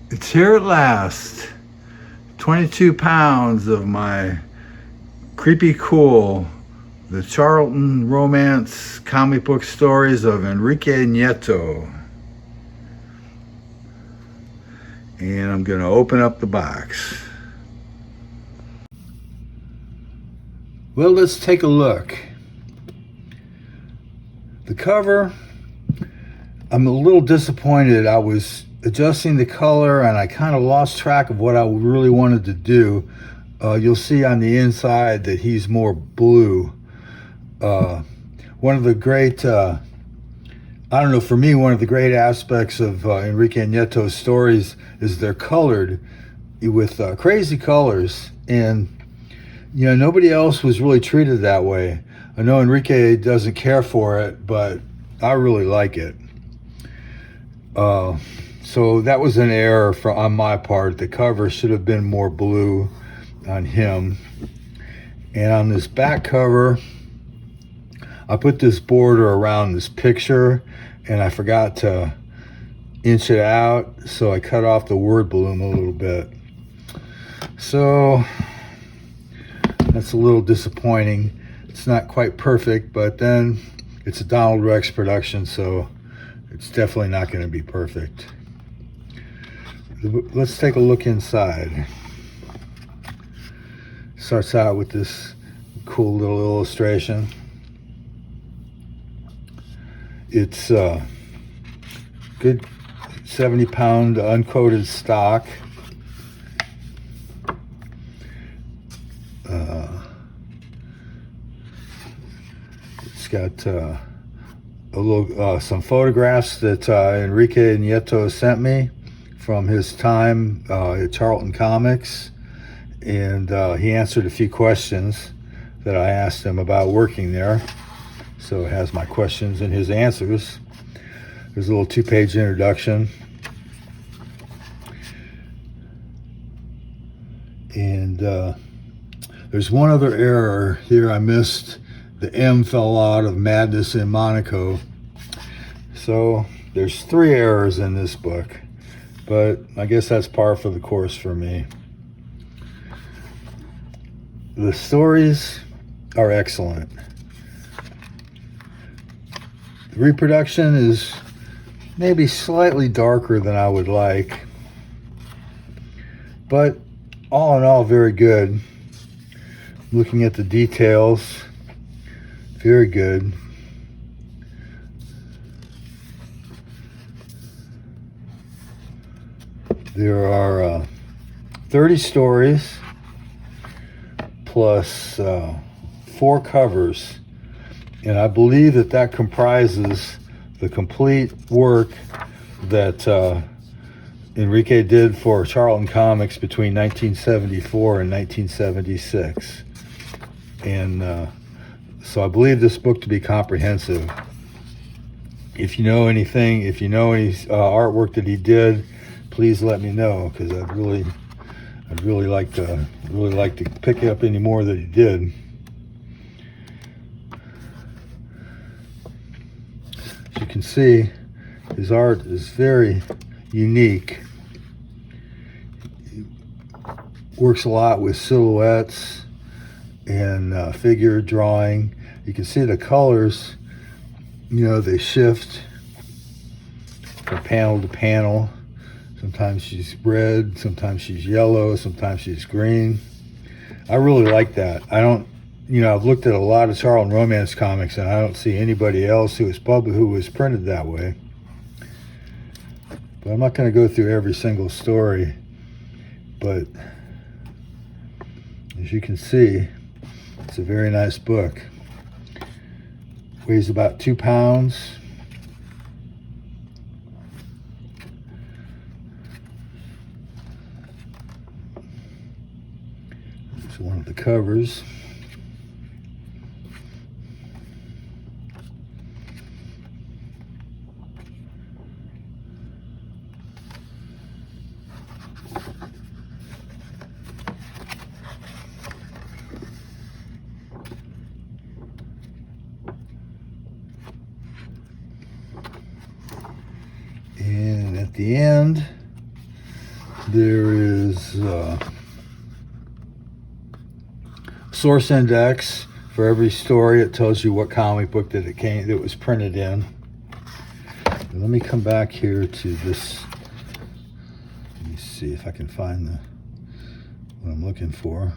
It's here at last. 22 pounds of my creepy cool, the Charlton romance comic book stories of Enrique Nieto. And I'm going to open up the box. Well, let's take a look. The cover, I'm a little disappointed. I was adjusting the color and I kind of lost track of what I really wanted to do. You'll see on the inside that he's more blue. One of the great, I don't know, for me, one of the great aspects of Enrique Nieto's stories is they're colored with crazy colors. And, you know, nobody else was really treated that way. I know Enrique doesn't care for it, but I really like it. So that was an error on my part. The cover should have been more blue on him. And on this back cover, I put this border around this picture and I forgot to inch it out, so I cut off the word balloon a little bit. So that's a little disappointing. It's not quite perfect, but then it's a Donald Rex production, so it's definitely not going to be perfect. Let's take a look inside. Starts out with this cool little illustration. It's good 70-pound uncoated stock. It's got a little some photographs that Enrique Nieto sent me from his time at Charlton Comics, and he answered a few questions that I asked him about working there. So it has my questions and his answers. There's a little 2-page introduction. And there's one other error here. I missed the M fell out of Madness in Monaco. So there's 3 errors in this book, but I guess that's par for the course for me. The stories are excellent. The reproduction is maybe slightly darker than I would like, but all in all, very good. Looking at the details, very good. There are 30 stories plus 4 covers, and I believe that comprises the complete work that Enrique did for Charlton Comics between 1974 and 1976. And so I believe this book to be comprehensive. If you know anything, if you know any artwork that he did, please let me know, because I'd really like to pick up any more that he did. As you can see, his art is very unique. He works a lot with silhouettes and figure drawing. You can see the colors, you know, they shift from panel to panel. Sometimes she's red, sometimes she's yellow, sometimes she's green. I really like that. I've looked at a lot of Charlton romance comics and I don't see anybody else who was printed that way. But I'm not going to go through every single story. But as you can see, it's a very nice book. Weighs about 2 pounds. It's one of the covers. And at the end, There is source index for every story. It tells you what comic book that it was printed in. And let me come back here to this. Let me see if I can find what I'm looking for.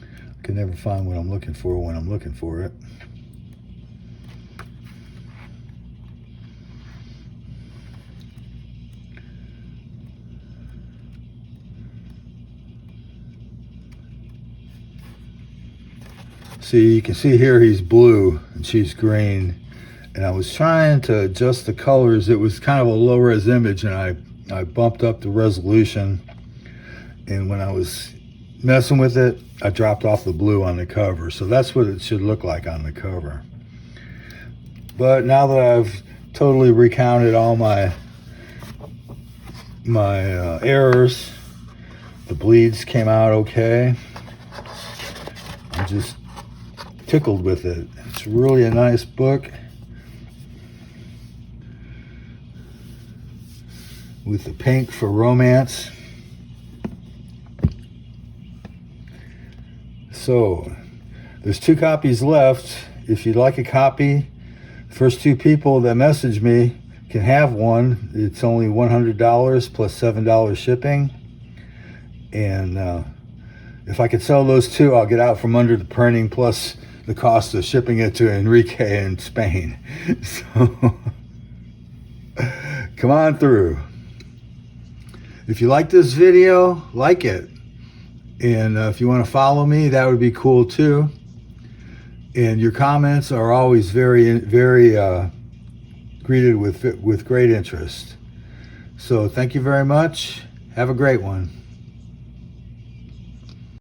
I can never find what I'm looking for when I'm looking for it. See, you can see here he's blue and she's green. And I was trying to adjust the colors. It was kind of a low res image, and I bumped up the resolution. And when I was messing with it, I dropped off the blue on the cover. So that's what it should look like on the cover. But now that I've totally recounted all my errors, the bleeds came out okay. I'm just tickled with it. It's really a nice book with the pink for romance. So there's 2 copies left. If you'd like a copy, the first 2 people that message me can have one. It's only $100 plus $7 shipping. And if I could sell those 2, I'll get out from under the printing plus the cost of shipping it to Enrique in Spain. So come on through. If you like this video, like it. And if you want to follow me, that would be cool too. And your comments are always very greeted with great interest. So thank you very much. Have a great one.